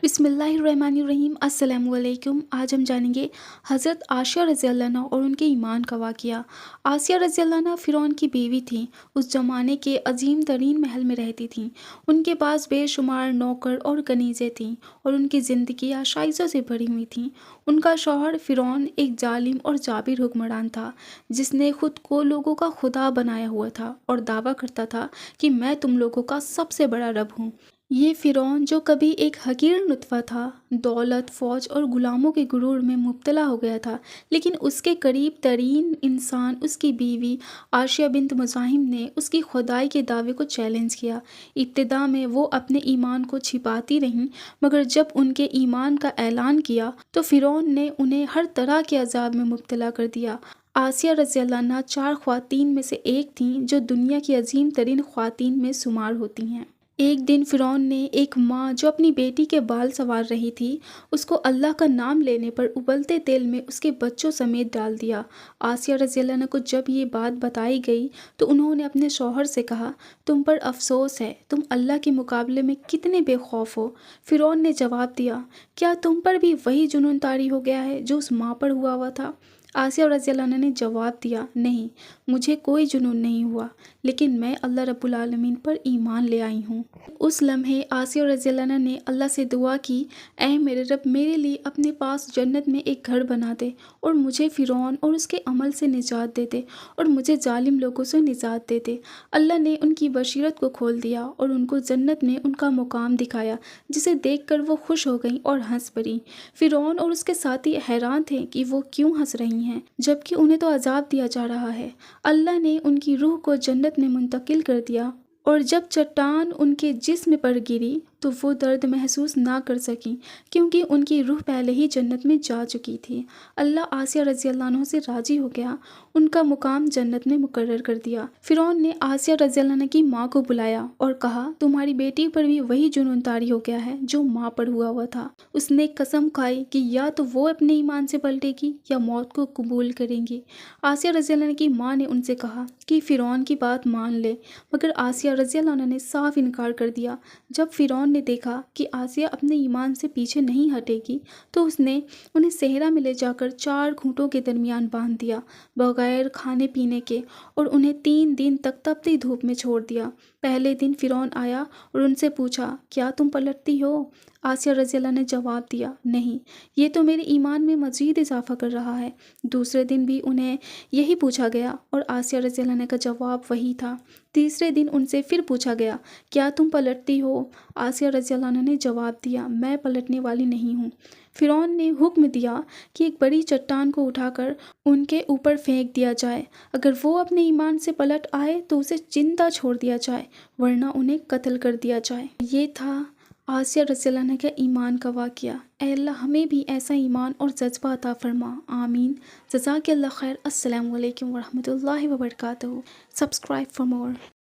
बिस्मिल्लाहिर्रहमानिर्रहीम अस्सलामुअलैकुम। आज हम जानेंगे हज़रत आसिया रज़ी अल्लाह अन्हा और उनके ईमान का वाक़या। आसिया रज़ी अल्लाह अन्हा फ़िरौन की बीवी थीं। उस ज़माने के अजीम तरीन महल में रहती थीं। उनके पास बेशुमार नौकर और कनीज़ें थीं और उनकी ज़िंदगी आशाइशों से भरी हुई थी। उनका शौहर फ़िरौन एक जालिम और जाबिर हुक्मरान था, जिसने खुद को लोगों का खुदा बनाया हुआ था और दावा करता था कि मैं तुम लोगों का सबसे बड़ा रब हूँ। ये फ़िरौन, जो कभी एक हकीर नुतफ़ा था, दौलत, फ़ौज और ग़ुलामों के गुरूर में मुब्तला हो गया था, लेकिन उसके करीब तरीन इंसान, उसकी बीवी आशिया बिन्त मुज़ाहिम ने उसकी खुदाई के दावे को चैलेंज किया। इब्तिदा में वो अपने ईमान को छिपाती रहीं, मगर जब उनके ईमान का ऐलान किया तो फ़िरौन ने उन्हें हर तरह के अज़ाब में मुब्तला कर दिया। आसिया रज़ी अल्लाह अन्हा 4 ख़वातीन में से एक थीं, जो दुनिया की अजीम तरीन ख़वातीन में शुमार होती हैं। एक दिन फ़िरौन ने एक माँ जो अपनी बेटी के बाल संवार रही थी, उसको अल्लाह का नाम लेने पर उबलते तेल में उसके बच्चों समेत डाल दिया। आसिया रज़ी अल्लाह अन्हा को जब ये बात बताई गई तो उन्होंने अपने शौहर से कहा, तुम पर अफसोस है, तुम अल्लाह के मुकाबले में कितने बेखौफ हो। फ़िरौन ने जवाब दिया, क्या तुम पर भी वही जुनून तारी हो गया है जो उस माँ पर हुआ था। आसिया रज़ी अल्लाह अन्हा ने जवाब दिया, नहीं, मुझे कोई जुनून नहीं हुआ, लेकिन मैं अल्लाह रब्बुल आलमीन पर ईमान ले आई हूँ। उस लम्हे आसिया रज़ी अल्लाह अन्हा ने अल्लाह से दुआ की, ऐ मेरे रब, मेरे लिए अपने पास जन्नत में एक घर बना दे और मुझे फ़िरौन और उसके अमल से निजात दे दे और मुझे जालिम लोगों से निजात दे दे। अल्लाह ने उनकी बशीरत को खोल दिया और उनको जन्नत में उनका मुकाम दिखाया, जिसे देखकर वो खुश हो गईं और हंस पड़ीं। फ़िरौन और उसके साथी हैरान थे कि वो क्यों हंस रही हैं, जबकि उन्हें तो अजाब दिया जा रहा है। अल्लाह ने उनकी रूह को जन्नत में मुंतकिल कर दिया और जब चट्टान उनके जिस्म पर गिरी तो वो दर्द महसूस ना कर सकीं, क्योंकि उनकी रूह पहले ही जन्नत में जा चुकी थी। अल्लाह आसिया रज़ी अल्लाह अन्हा से राज़ी हो गया, उनका मुकाम जन्नत में मुकर्रर कर दिया। फ़िरौन ने आसिया रज़ी अल्लाह अन्हा की माँ को बुलाया और कहा, तुम्हारी बेटी पर भी वही जुनून तारी हो गया है जो माँ पर हुआ था। उसने कसम खाई कि या तो वो अपने ईमान से पलटेगी या मौत को कबूल करेंगी। आसिया रज़ी अल्लाह अन्हा की माँ ने उनसे कहा कि फ़िरौन की बात मान ले, मगर आसिया रज़ी अल्लाह अन्हा ने साफ इनकार कर दिया। जब फ़िरौन ने देखा कि आसिया अपने ईमान से पीछे नहीं हटेगी, तो उसने उन्हें सेहरा में ले जाकर 4 खूंटों के दरमियान बांध दिया, बगैर खाने पीने के, और उन्हें 3 दिन तक तपती धूप में छोड़ दिया। पहले दिन फ़िरौन आया और उनसे पूछा, क्या तुम पलटती हो। आसिया रज़ी अल्लाह ने जवाब दिया, नहीं, ये तो मेरे ईमान में मज़ीद इजाफ़ा कर रहा है। दूसरे दिन भी उन्हें यही पूछा गया और आसिया रज़ी अल्लाह का जवाब वही था। तीसरे दिन उनसे फिर पूछा गया, क्या तुम पलटती हो। आसिया रज़ी अल्लाह ने जवाब दिया, मैं पलटने वाली नहीं हूँ। फ़िरौन ने हुक्म दिया कि एक बड़ी चट्टान को उठाकर उनके ऊपर फेंक दिया जाए। अगर वो अपने ईमान से पलट आए तो उसे जिंदा छोड़ दिया जाए, वरना उन्हें कत्ल कर दिया जाए। ये था आसिया रज़ी अल्लाह अन्हा के ईमान का वाक़या। ऐ अल्लाह, हमें भी ऐसा ईमान और जज्बा अता फ़रमा। आमीन। जज़ाकल्लाह खैर। अस्सलामु अलैकुम वरहमतुल्लाहि वबरकातुहू। Subscribe for more.